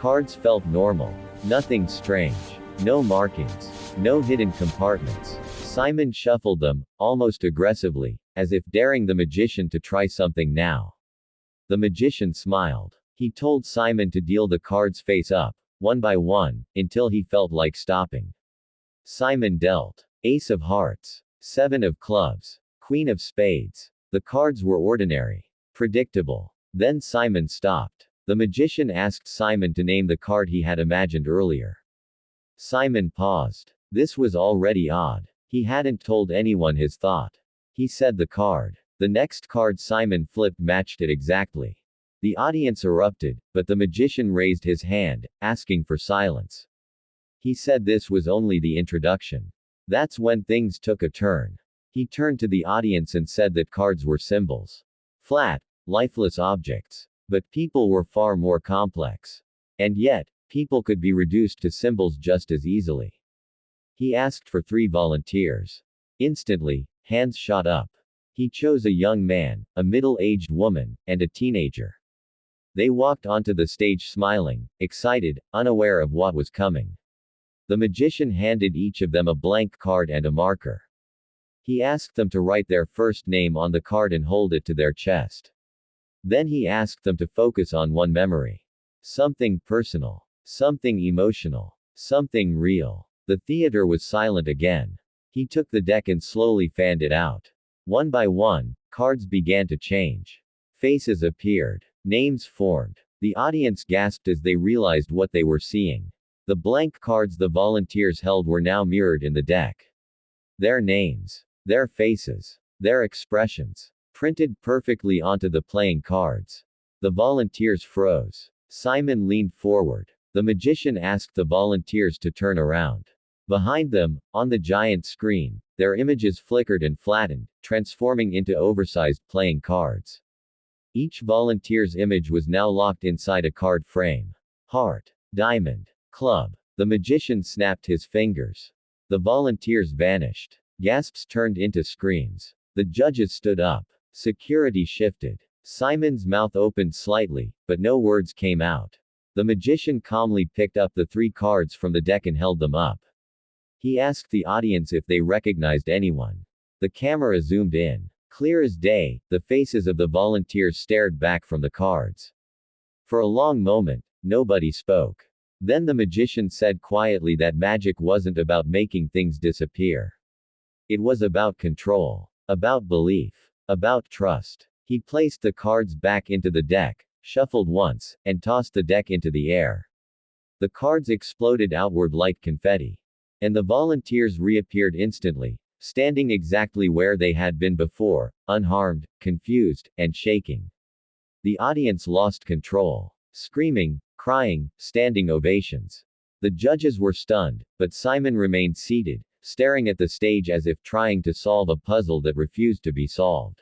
cards felt normal. Nothing strange. No markings. No hidden compartments. Simon shuffled them, almost aggressively, as if daring the magician to try something now. The magician smiled. He told Simon to deal the cards face up, one by one, until he felt like stopping. Simon dealt. Ace of Hearts. Seven of Clubs. Queen of Spades. The cards were ordinary. Predictable. Then Simon stopped. The magician asked Simon to name the card he had imagined earlier. Simon paused. This was already odd. He hadn't told anyone his thought. He said the card. The next card Simon flipped matched it exactly. The audience erupted, but the magician raised his hand, asking for silence. He said this was only the introduction. That's when things took a turn. He turned to the audience and said that cards were symbols. Flat, lifeless objects. But people were far more complex. And yet, people could be reduced to symbols just as easily. He asked for 3 volunteers. Instantly, hands shot up. He chose a young man, a middle-aged woman, and a teenager. They walked onto the stage smiling, excited, unaware of what was coming. The magician handed each of them a blank card and a marker. He asked them to write their first name on the card and hold it to their chest. Then he asked them to focus on one memory. Something personal. Something emotional. Something real. The theater was silent again. He took the deck and slowly fanned it out. One by one, cards began to change. Faces appeared. Names formed. The audience gasped as they realized what they were seeing. The blank cards the volunteers held were now mirrored in the deck. Their names. Their faces. Their expressions. Printed perfectly onto the playing cards. The volunteers froze. Simon leaned forward. The magician asked the volunteers to turn around. Behind them, on the giant screen, their images flickered and flattened, transforming into oversized playing cards. Each volunteer's image was now locked inside a card frame. Heart. Diamond. Club. The magician snapped his fingers. The volunteers vanished. Gasps turned into screams. The judges stood up. Security shifted. Simon's mouth opened slightly, but no words came out. The magician calmly picked up the 3 cards from the deck and held them up. He asked the audience if they recognized anyone. The camera zoomed in. Clear as day, the faces of the volunteers stared back from the cards. For a long moment, nobody spoke. Then the magician said quietly that magic wasn't about making things disappear. It was about control. About belief. About trust. He placed the cards back into the deck, shuffled once, and tossed the deck into the air. The cards exploded outward like confetti. And the volunteers reappeared instantly, standing exactly where they had been before, unharmed, confused, and shaking. The audience lost control. Screaming, crying, standing ovations. The judges were stunned, but Simon remained seated, staring at the stage as if trying to solve a puzzle that refused to be solved.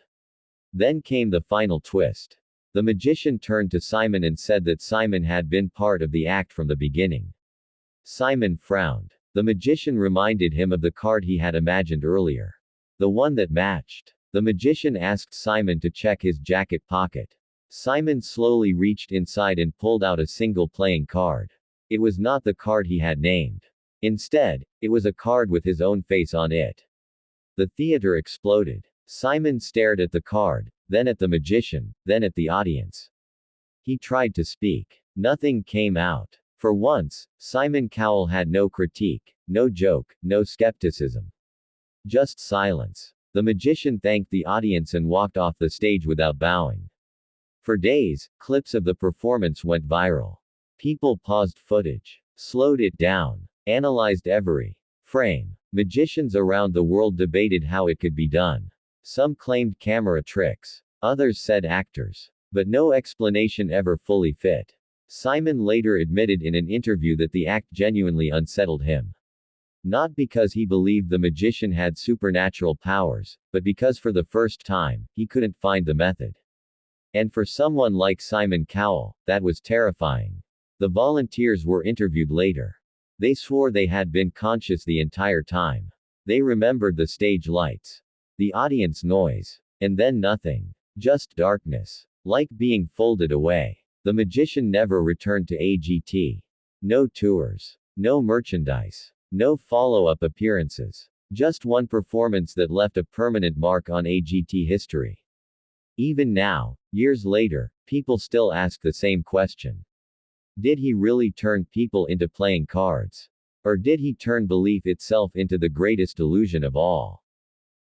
Then came the final twist. The magician turned to Simon and said that Simon had been part of the act from the beginning. Simon frowned. The magician reminded him of the card he had imagined earlier. The one that matched. The magician asked Simon to check his jacket pocket. Simon slowly reached inside and pulled out a single playing card. It was not the card he had named. Instead, it was a card with his own face on it. The theater exploded. Simon stared at the card, then at the magician, then at the audience. He tried to speak. Nothing came out. For once, Simon Cowell had no critique, no joke, no skepticism. Just silence. The magician thanked the audience and walked off the stage without bowing. For days, clips of the performance went viral. People paused footage, slowed it down, analyzed every frame. Magicians around the world debated how it could be done. Some claimed camera tricks. Others said actors. But no explanation ever fully fit. Simon later admitted in an interview that the act genuinely unsettled him. Not because he believed the magician had supernatural powers, but because for the first time, he couldn't find the method. And for someone like Simon Cowell, that was terrifying. The volunteers were interviewed later. They swore they had been conscious the entire time. They remembered the stage lights, the audience noise, and then nothing. Just darkness. Like being folded away. The magician never returned to AGT. No tours. No merchandise. No follow-up appearances. Just one performance that left a permanent mark on AGT history. Even now, years later, people still ask the same question. Did he really turn people into playing cards? Or did he turn belief itself into the greatest illusion of all?